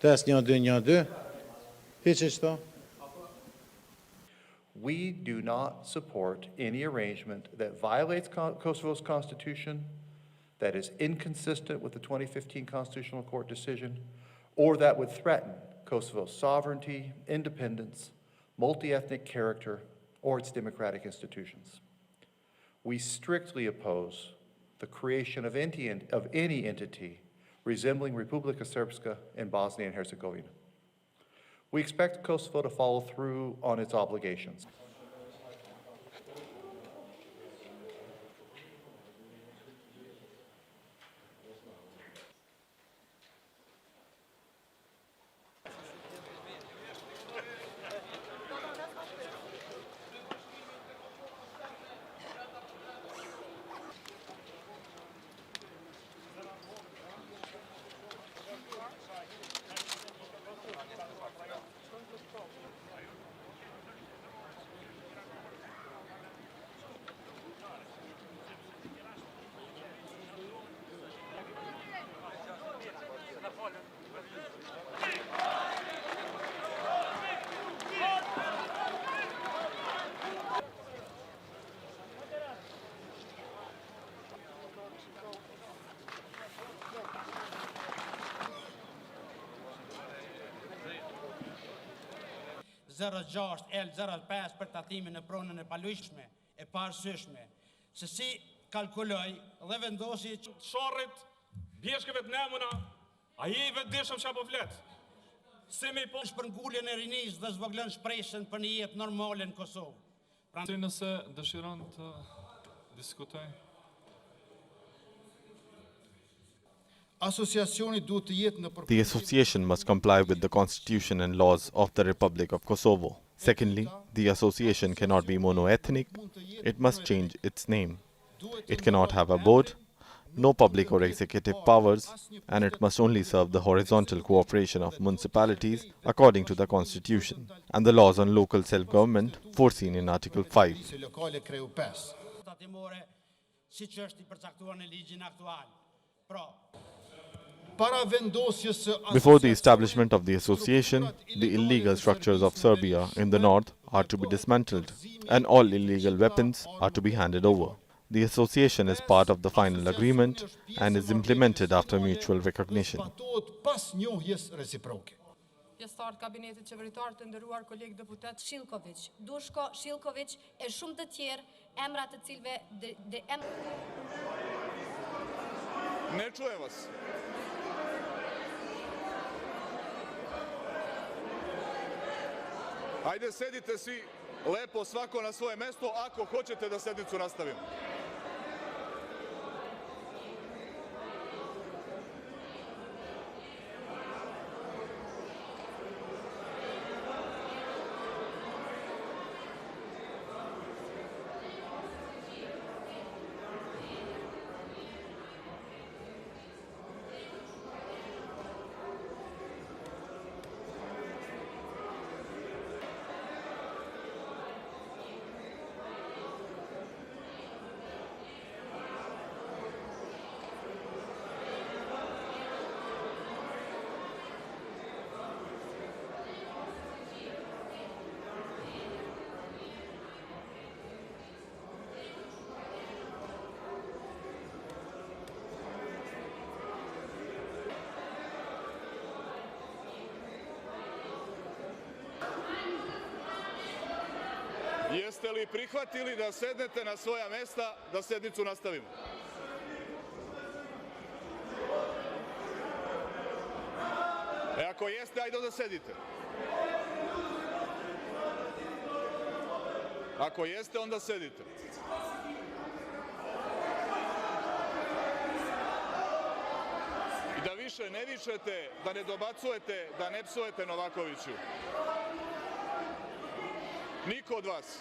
Test 1 2 1 2. Vucic då? We do not support any arrangement that violates Kosovo's constitution, that is inconsistent with the 2015 Constitutional Court decision, or that would threaten Kosovo's sovereignty, independence, multi-ethnic character, or its democratic institutions. We strictly oppose the creation of any entity resembling Republika Srpska in Bosnia and Herzegovina. We expect Kosovo to follow through on its obligations. L05 për tatimin në pronën e paluajtshme e parësyeshme, se si kalkuloj dhe vendosi Sharrit, bjeshkëve të nemuna, a je i vetëdijshëm që apo flet? Si me i po... shpërnguljen e rinisë dhe zvogëlon shpresën për një jetë normale në Kosovë. Si nëse dëshiron të diskutoj? The association must comply with the constitution and laws of the Republic of Kosovo. Secondly, the association cannot be mono-ethnic. It must change its name. It cannot have a board, no public or executive powers, and it must only serve the horizontal cooperation of municipalities according to the constitution and the laws on local self-government foreseen in Article 5. Before the establishment of the association, the illegal structures of Serbia in the north are to be dismantled, and all illegal weapons are to be handed over. The association is part of the final agreement and is implemented after mutual recognition. Pjesëtar kabinetit qeveritar të nderuar kolegë deputet Shilković, Dushko Shilković e shumë të tjerë, emra të cilëve Ne čujem vas. Ajde, sedite svi lepo svako na svoje mesto ako hoćete da sednicu nastavimo. Jeste li prihvatili da sednete na svoja mesta da sednicu nastavimo? Ako jeste, ajde da sedite. Ako jeste, onda sedite. I da više ne vičete, da ne dobacujete, da ne psujete Novakoviću. Niko od vas.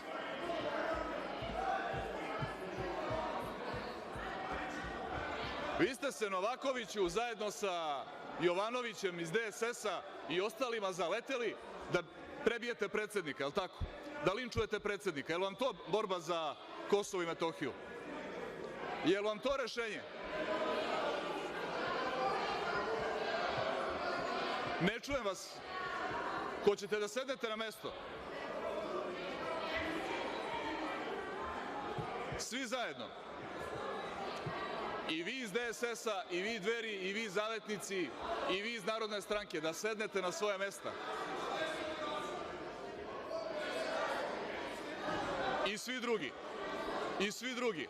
Vi ste se, Novakoviću, zajedno sa Jovanovićem iz DSS-a i ostalima zaleteli da prebijete predsjednika, je li tako? Da linčujete predsjednika. Je li vam to borba za Kosovo i Metohiju? Je li vam to rešenje? Ne čujem vas. Hoćete da sednete na mesto? Svi zajedno. I vi iz DSS-a, i vi Dveri, i vi Zavetnici, i vi iz Narodne stranke, da sednete na svoja mesta. I svi drugi. I svi drugi.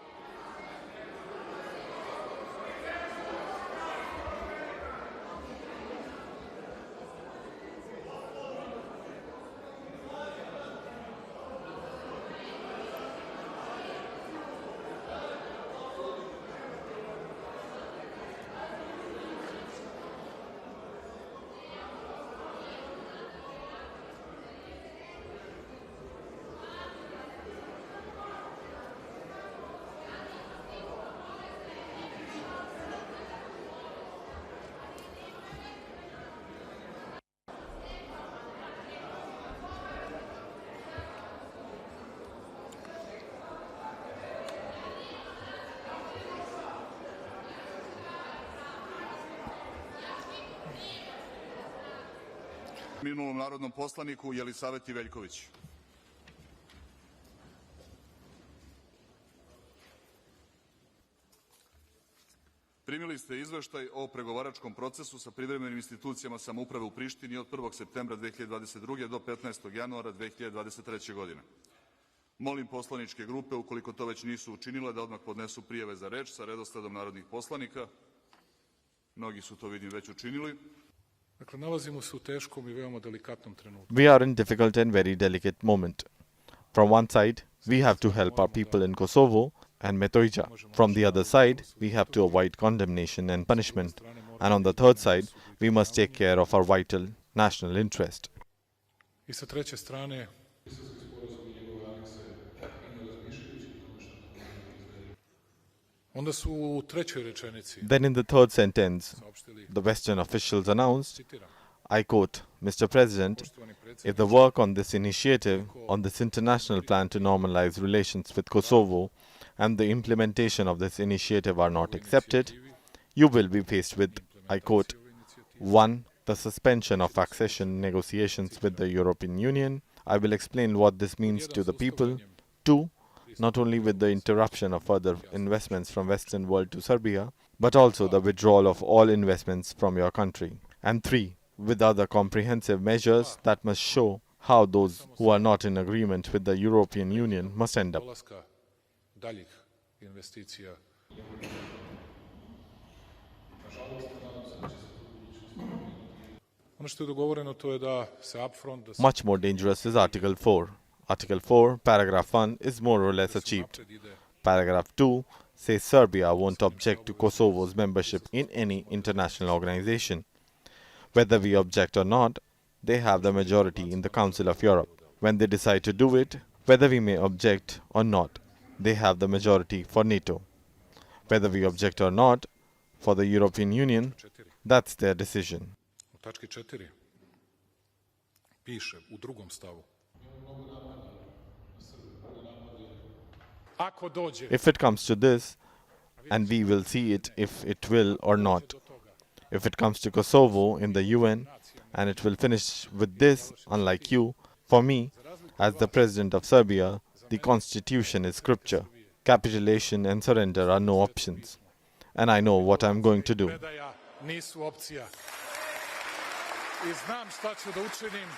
Minulom narodnom poslaniku Jelisaveti Veljković. Primili ste izveštaj o pregovaračkom procesu sa privremenim institucijama samouprave u Prištini od 1. septembra 2022. do 15. januara 2023. godine. Molim poslaničke grupe, ukoliko to već nisu učinile, da odmah podnesu prijave za reč sa redosledom narodnih poslanika. Mnogi su to, vidim, već učinili. Dakle, nalazimo se u teškom I veoma delikatnom trenutku. We are in difficult and very delicate moment. From one side, we have to help our people in Kosovo and Metohija. From the other side, we have to avoid condemnation and punishment. And on the third side, we must take care of our vital national interest. I sa treće strane, onda su u trećoj rečenici Then in the third sentence, the Western officials announced, I quote, Mr. President, if the work on this initiative, on this international plan to normalize relations with Kosovo, and the implementation of this initiative are not accepted, you will be faced with, I quote, 1. The suspension of accession negotiations with the European Union. I will explain what this means to the people. 2. Not only with the interruption of further investments from Western world to Serbia, but also the withdrawal of all investments from your country. And 3. With other comprehensive measures that must show how those who are not in agreement with the European Union must end up. dolaska daljih investicija. Ono što je dogovoreno to je da se upfront, da se Much more dangerous is Article 4. Article 4, Paragraph 1 is more or less achieved. Paragraph 2 says Serbia won't object to Kosovo's membership in any international organization. Whether we object or not, they have the majority in the Council of Europe. When they decide to do it, whether we may object or not, they have the majority for NATO. Whether we object or not, for the European Union, that's their decision. u tački 4 piše u drugom stavu. Ako dođe If it comes to this, and we will see it if it will or not. If it comes to Kosovo in the UN, and it will finish with this, unlike you, for me, as the President of Serbia, the Constitution is scripture. Capitulation and surrender are no options. And I know what I'm going to do. predaja nisu opcija. I znam šta ću da učinim